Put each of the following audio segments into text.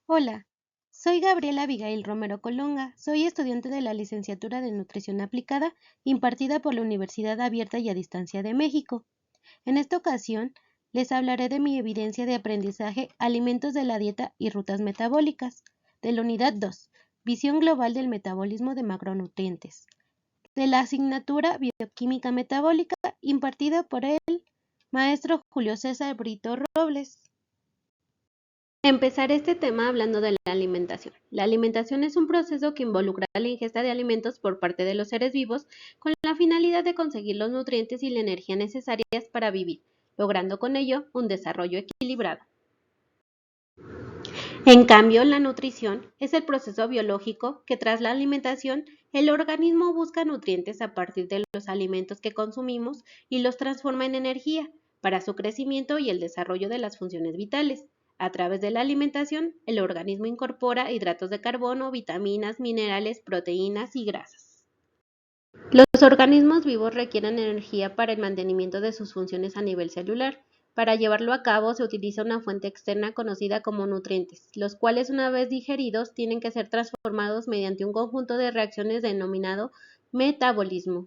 Hola, soy Gabriela Abigail Romero Colunga, soy estudiante de la licenciatura de Nutrición Aplicada impartida por la Universidad Abierta y a Distancia de México. En esta ocasión, les hablaré de mi evidencia de aprendizaje Alimentos de la dieta y rutas metabólicas, de la unidad 2, Visión global del metabolismo de macronutrientes, de la asignatura Bioquímica Metabólica impartida por el maestro Julio César Brito Robles. Empezaré este tema hablando de la alimentación. La alimentación es un proceso que involucra la ingesta de alimentos por parte de los seres vivos con la finalidad de conseguir los nutrientes y la energía necesarias para vivir, logrando con ello un desarrollo equilibrado. En cambio, la nutrición es el proceso biológico que tras la alimentación el organismo busca nutrientes a partir de los alimentos que consumimos y los transforma en energía para su crecimiento y el desarrollo de las funciones vitales. A través de la alimentación, el organismo incorpora hidratos de carbono, vitaminas, minerales, proteínas y grasas. Los organismos vivos requieren energía para el mantenimiento de sus funciones a nivel celular. Para llevarlo a cabo se utiliza una fuente externa conocida como nutrientes, los cuales una vez digeridos tienen que ser transformados mediante un conjunto de reacciones denominado metabolismo.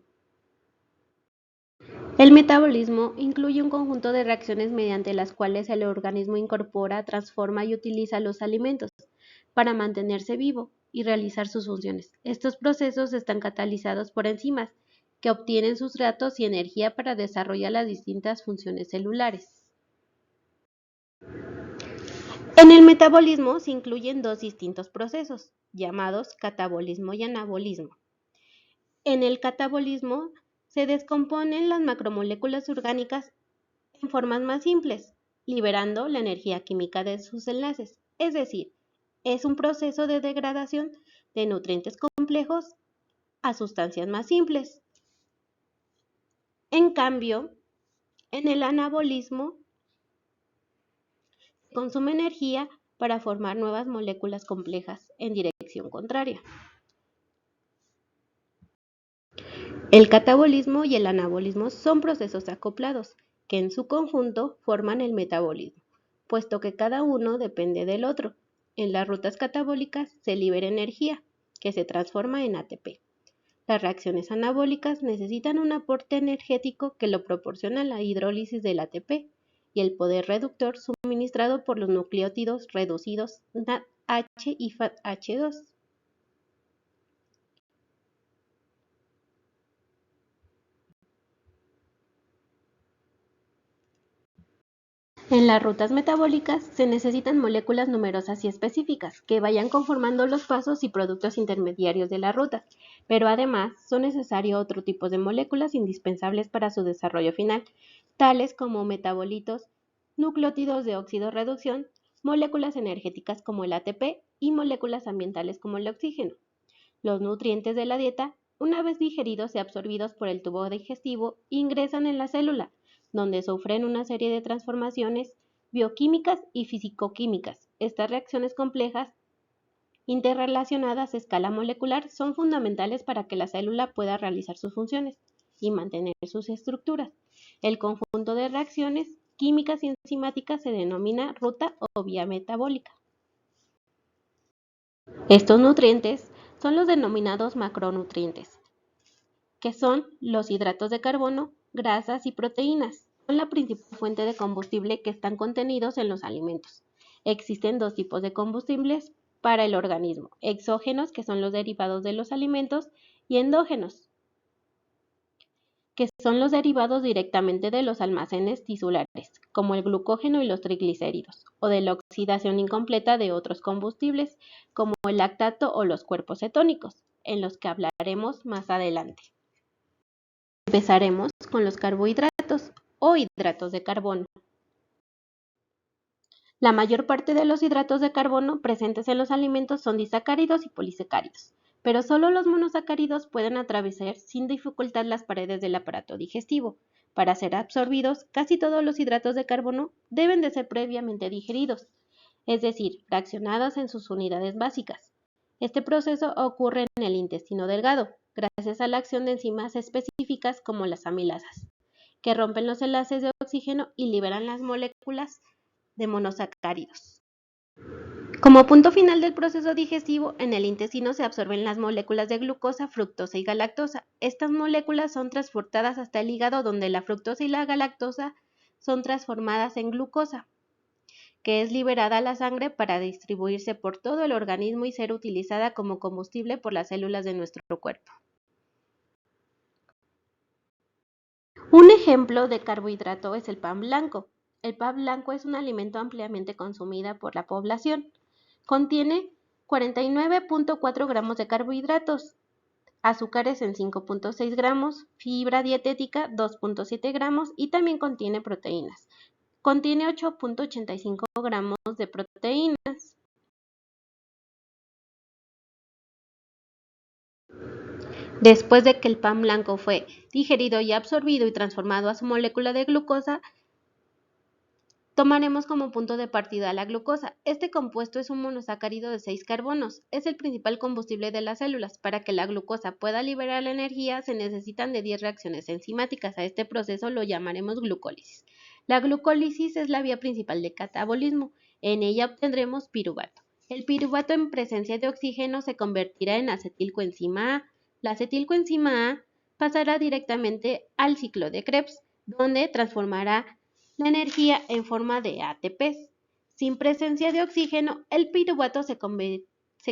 El metabolismo incluye un conjunto de reacciones mediante las cuales el organismo incorpora, transforma y utiliza los alimentos para mantenerse vivo y realizar sus funciones. Estos procesos están catalizados por enzimas que obtienen sustratos y energía para desarrollar las distintas funciones celulares. En el metabolismo se incluyen dos distintos procesos, llamados catabolismo y anabolismo. En el catabolismo se descomponen las macromoléculas orgánicas en formas más simples, liberando la energía química de sus enlaces, es decir, es un proceso de degradación de nutrientes complejos a sustancias más simples. En cambio, en el anabolismo se consume energía para formar nuevas moléculas complejas en dirección contraria. El catabolismo y el anabolismo son procesos acoplados que en su conjunto forman el metabolismo, puesto que cada uno depende del otro. En las rutas catabólicas se libera energía, que se transforma en ATP. Las reacciones anabólicas necesitan un aporte energético que lo proporciona la hidrólisis del ATP y el poder reductor suministrado por los nucleótidos reducidos NADH y FADH2. En las rutas metabólicas se necesitan moléculas numerosas y específicas que vayan conformando los pasos y productos intermediarios de la ruta, pero además son necesarios otro tipo de moléculas indispensables para su desarrollo final, tales como metabolitos, nucleótidos de óxido-reducción, moléculas energéticas como el ATP y moléculas ambientales como el oxígeno. Los nutrientes de la dieta, una vez digeridos y absorbidos por el tubo digestivo, ingresan en la célula, donde sufren una serie de transformaciones bioquímicas y fisicoquímicas. Estas reacciones complejas, interrelacionadas a escala molecular, son fundamentales para que la célula pueda realizar sus funciones y mantener sus estructuras. El conjunto de reacciones químicas y enzimáticas se denomina ruta o vía metabólica. Estos nutrientes son los denominados macronutrientes, que son los hidratos de carbono, grasas y proteínas. Son la principal fuente de combustible que están contenidos en los alimentos. Existen dos tipos de combustibles para el organismo: exógenos, que son los derivados de los alimentos, y endógenos, que son los derivados directamente de los almacenes tisulares, como el glucógeno y los triglicéridos, o de la oxidación incompleta de otros combustibles, como el lactato o los cuerpos cetónicos, en los que hablaremos más adelante. Empezaremos con los carbohidratos o hidratos de carbono. La mayor parte de los hidratos de carbono presentes en los alimentos son disacáridos y polisacáridos, pero solo los monosacáridos pueden atravesar sin dificultad las paredes del aparato digestivo. Para ser absorbidos, casi todos los hidratos de carbono deben de ser previamente digeridos, es decir, fraccionados en sus unidades básicas. Este proceso ocurre en el intestino delgado, gracias a la acción de enzimas específicas como las amilasas, que rompen los enlaces de oxígeno y liberan las moléculas de monosacáridos. Como punto final del proceso digestivo, en el intestino se absorben las moléculas de glucosa, fructosa y galactosa. Estas moléculas son transportadas hasta el hígado, donde la fructosa y la galactosa son transformadas en glucosa, que es liberada a la sangre para distribuirse por todo el organismo y ser utilizada como combustible por las células de nuestro cuerpo. Un ejemplo de carbohidrato es el pan blanco. El pan blanco es un alimento ampliamente consumido por la población. Contiene 49.4 gramos de carbohidratos, azúcares en 5.6 gramos, fibra dietética 2.7 gramos y también contiene proteínas. Contiene 8.85 gramos de proteínas. Después de que el pan blanco fue digerido y absorbido y transformado a su molécula de glucosa, tomaremos como punto de partida la glucosa. Este compuesto es un monosacárido de 6 carbonos. Es el principal combustible de las células. Para que la glucosa pueda liberar la energía, se necesitan de 10 reacciones enzimáticas. A este proceso lo llamaremos glucólisis. La glucólisis es la vía principal de catabolismo. En ella obtendremos piruvato. El piruvato en presencia de oxígeno se convertirá en acetilcoenzima A. La acetilcoenzima A pasará directamente al ciclo de Krebs, donde transformará la energía en forma de ATPs. Sin presencia de oxígeno, el piruvato se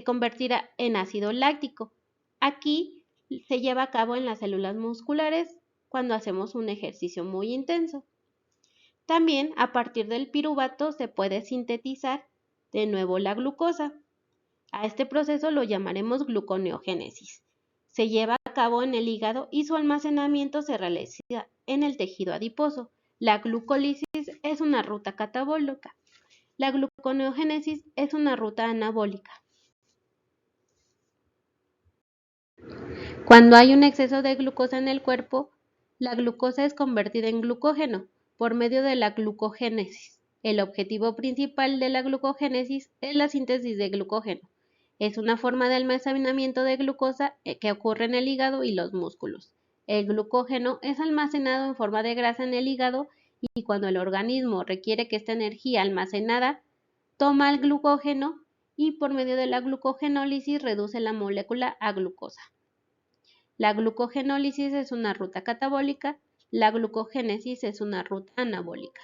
convertirá en ácido láctico. Aquí se lleva a cabo en las células musculares cuando hacemos un ejercicio muy intenso. También a partir del piruvato se puede sintetizar de nuevo la glucosa. A este proceso lo llamaremos gluconeogénesis. Se lleva a cabo en el hígado y su almacenamiento se realiza en el tejido adiposo. La glucólisis es una ruta catabólica. La gluconeogénesis es una ruta anabólica. Cuando hay un exceso de glucosa en el cuerpo, la glucosa es convertida en glucógeno por medio de la glucogénesis. El objetivo principal de la glucogénesis es la síntesis de glucógeno. Es una forma de almacenamiento de glucosa que ocurre en el hígado y los músculos. El glucógeno es almacenado en forma de grasa en el hígado y cuando el organismo requiere que esta energía almacenada, toma el glucógeno y por medio de la glucogenólisis reduce la molécula a glucosa. La glucogenólisis es una ruta catabólica, la glucogénesis es una ruta anabólica.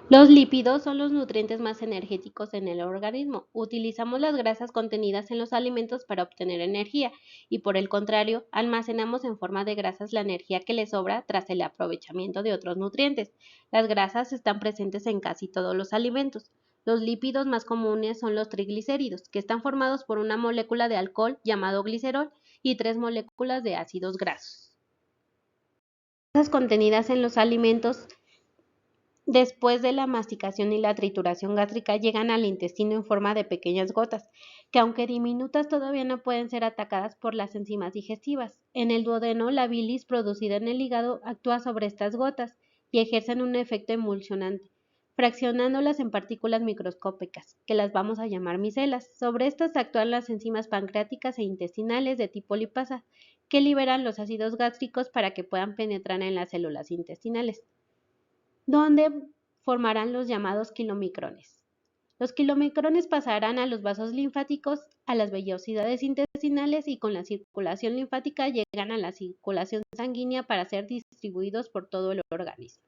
Los lípidos son los nutrientes más energéticos en el organismo. Utilizamos las grasas contenidas en los alimentos para obtener energía y por el contrario, almacenamos en forma de grasas la energía que le sobra tras el aprovechamiento de otros nutrientes. Las grasas están presentes en casi todos los alimentos. Los lípidos más comunes son los triglicéridos, que están formados por una molécula de alcohol llamado glicerol y 3 moléculas de ácidos grasos. Las grasas contenidas en los alimentos después de la masticación y la trituración gástrica llegan al intestino en forma de pequeñas gotas, que aunque diminutas todavía no pueden ser atacadas por las enzimas digestivas. En el duodeno, la bilis producida en el hígado actúa sobre estas gotas y ejercen un efecto emulsionante, fraccionándolas en partículas microscópicas, que las vamos a llamar micelas. Sobre estas actúan las enzimas pancreáticas e intestinales de tipo lipasa, que liberan los ácidos gástricos para que puedan penetrar en las células intestinales, donde formarán los llamados kilomicrones. Los kilomicrones pasarán a los vasos linfáticos, a las vellosidades intestinales y con la circulación linfática llegan a la circulación sanguínea para ser distribuidos por todo el organismo.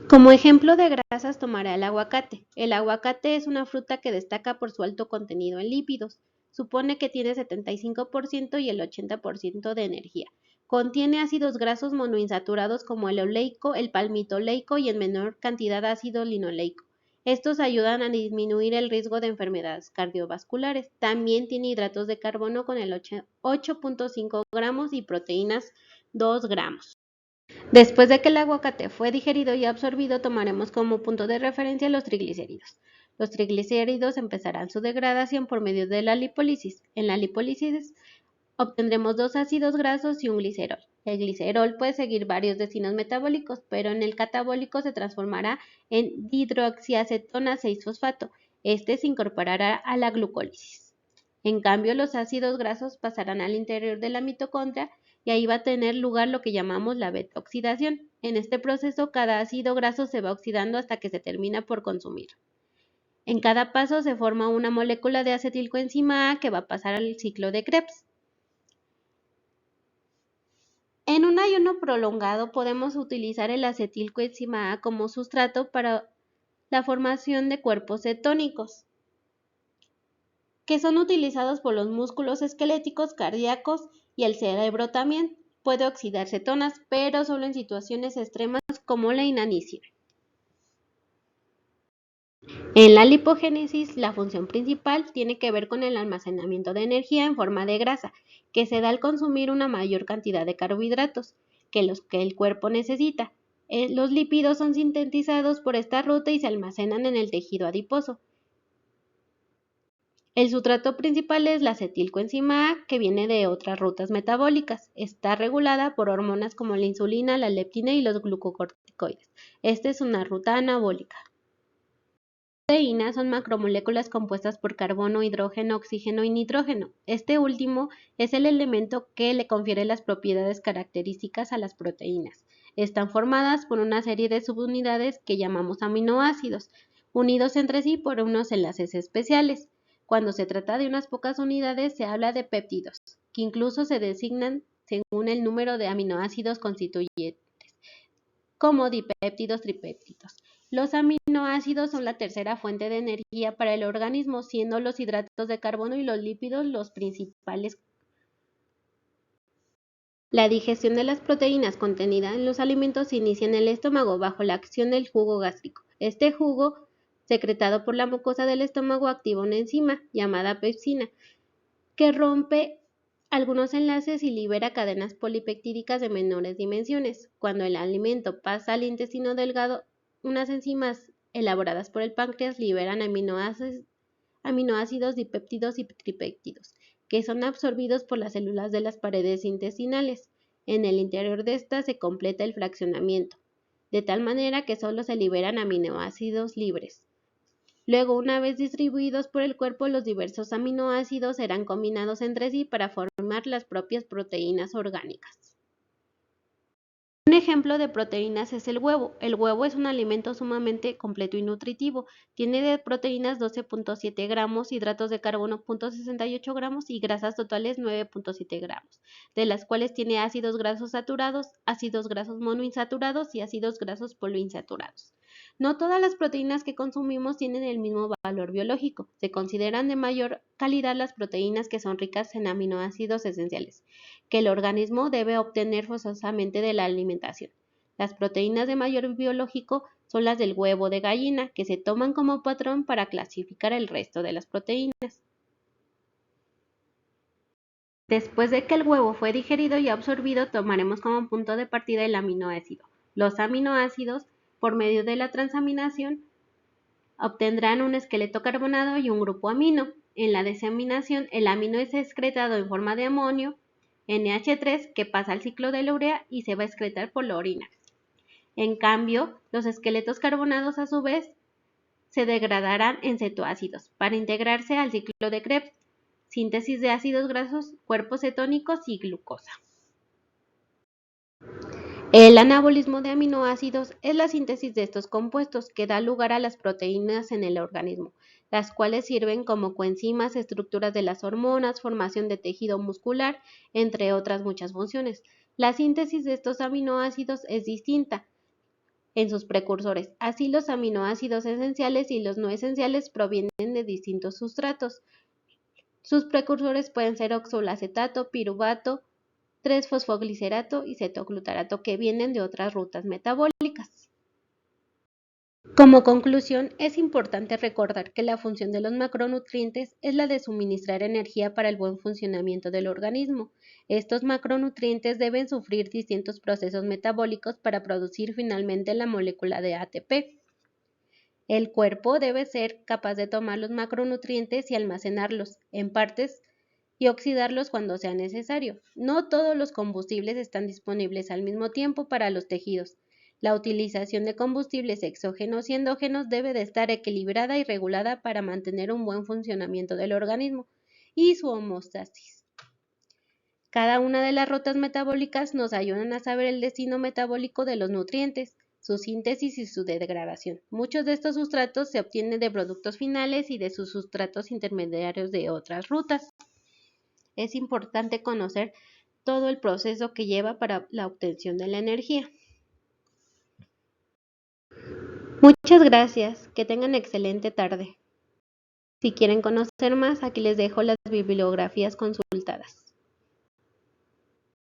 Como ejemplo de grasas tomaré el aguacate. El aguacate es una fruta que destaca por su alto contenido en lípidos. Supone que tiene 75% y el 80% de energía. Contiene ácidos grasos monoinsaturados como el oleico, el palmitoleico y en menor cantidad ácido linoleico. Estos ayudan a disminuir el riesgo de enfermedades cardiovasculares. También tiene hidratos de carbono con el 8.5 gramos y proteínas 2 gramos. Después de que el aguacate fue digerido y absorbido, tomaremos como punto de referencia los triglicéridos. Los triglicéridos empezarán su degradación por medio de la lipólisis. En la lipólisis obtendremos 2 ácidos grasos y un glicerol. El glicerol puede seguir varios destinos metabólicos, pero en el catabólico se transformará en dihidroxiacetona 6-fosfato. Este se incorporará a la glucólisis. En cambio, los ácidos grasos pasarán al interior de la mitocondria y ahí va a tener lugar lo que llamamos la beta-oxidación. En este proceso, cada ácido graso se va oxidando hasta que se termina por consumir. En cada paso se forma una molécula de acetilcoenzima A que va a pasar al ciclo de Krebs. En un ayuno prolongado podemos utilizar el acetilcoenzima A como sustrato para la formación de cuerpos cetónicos, que son utilizados por los músculos esqueléticos, cardíacos y el cerebro también. Puede oxidar cetonas, pero solo en situaciones extremas como la inanición. En la lipogénesis, la función principal tiene que ver con el almacenamiento de energía en forma de grasa, que se da al consumir una mayor cantidad de carbohidratos que los que el cuerpo necesita. Los lípidos son sintetizados por esta ruta y se almacenan en el tejido adiposo. El sustrato principal es la acetilcoenzima A, que viene de otras rutas metabólicas. Está regulada por hormonas como la insulina, la leptina y los glucocorticoides. Esta es una ruta anabólica. Las proteínas son macromoléculas compuestas por carbono, hidrógeno, oxígeno y nitrógeno. Este último es el elemento que le confiere las propiedades características a las proteínas. Están formadas por una serie de subunidades que llamamos aminoácidos, unidos entre sí por unos enlaces especiales. Cuando se trata de unas pocas unidades se habla de péptidos, que incluso se designan según el número de aminoácidos constituyentes, como dipéptidos, tripéptidos. Los aminoácidos son la tercera fuente de energía para el organismo, siendo los hidratos de carbono y los lípidos los principales. La digestión de las proteínas contenidas en los alimentos se inicia en el estómago bajo la acción del jugo gástrico. Este jugo, secretado por la mucosa del estómago, activa una enzima llamada pepsina, que rompe algunos enlaces y libera cadenas polipeptídicas de menores dimensiones. Cuando el alimento pasa al intestino delgado, unas enzimas elaboradas por el páncreas liberan aminoácidos, dipéptidos y tripéptidos, que son absorbidos por las células de las paredes intestinales. En el interior de estas se completa el fraccionamiento, de tal manera que solo se liberan aminoácidos libres. Luego, una vez distribuidos por el cuerpo, los diversos aminoácidos serán combinados entre sí para formar las propias proteínas orgánicas. Un ejemplo de proteínas es el huevo. El huevo es un alimento sumamente completo y nutritivo. Tiene de proteínas 12.7 gramos, hidratos de carbono 0.68 gramos y grasas totales 9.7 gramos, de las cuales tiene ácidos grasos saturados, ácidos grasos monoinsaturados y ácidos grasos poliinsaturados. No todas las proteínas que consumimos tienen el mismo valor biológico. Se consideran de mayor calidad las proteínas que son ricas en aminoácidos esenciales, que el organismo debe obtener forzosamente de la alimentación. Las proteínas de mayor biológico son las del huevo de gallina, que se toman como patrón para clasificar el resto de las proteínas. Después de que el huevo fue digerido y absorbido, tomaremos como punto de partida el aminoácido. Los aminoácidos, por medio de la transaminación, obtendrán un esqueleto carbonado y un grupo amino. En la desaminación, el amino es excretado en forma de amonio, NH3, que pasa al ciclo de la urea y se va a excretar por la orina. En cambio, los esqueletos carbonados a su vez se degradarán en cetoácidos para integrarse al ciclo de Krebs, síntesis de ácidos grasos, cuerpos cetónicos y glucosa. El anabolismo de aminoácidos es la síntesis de estos compuestos que da lugar a las proteínas en el organismo, las cuales sirven como coenzimas, estructuras de las hormonas, formación de tejido muscular, entre otras muchas funciones. La síntesis de estos aminoácidos es distinta en sus precursores. Así, los aminoácidos esenciales y los no esenciales provienen de distintos sustratos. Sus precursores pueden ser oxalacetato, piruvato, 3-fosfoglicerato y cetoglutarato, que vienen de otras rutas metabólicas. Como conclusión, es importante recordar que la función de los macronutrientes es la de suministrar energía para el buen funcionamiento del organismo. Estos macronutrientes deben sufrir distintos procesos metabólicos para producir finalmente la molécula de ATP. El cuerpo debe ser capaz de tomar los macronutrientes y almacenarlos en partes y oxidarlos cuando sea necesario. No todos los combustibles están disponibles al mismo tiempo para los tejidos. La utilización de combustibles exógenos y endógenos debe de estar equilibrada y regulada para mantener un buen funcionamiento del organismo y su homeostasis. Cada una de las rutas metabólicas nos ayudan a saber el destino metabólico de los nutrientes. su síntesis y su degradación. Muchos de estos sustratos se obtienen de productos finales y de sus sustratos intermediarios de otras rutas. Es importante conocer todo el proceso que lleva para la obtención de la energía. Muchas gracias, que tengan excelente tarde. Si quieren conocer más, aquí les dejo las bibliografías consultadas.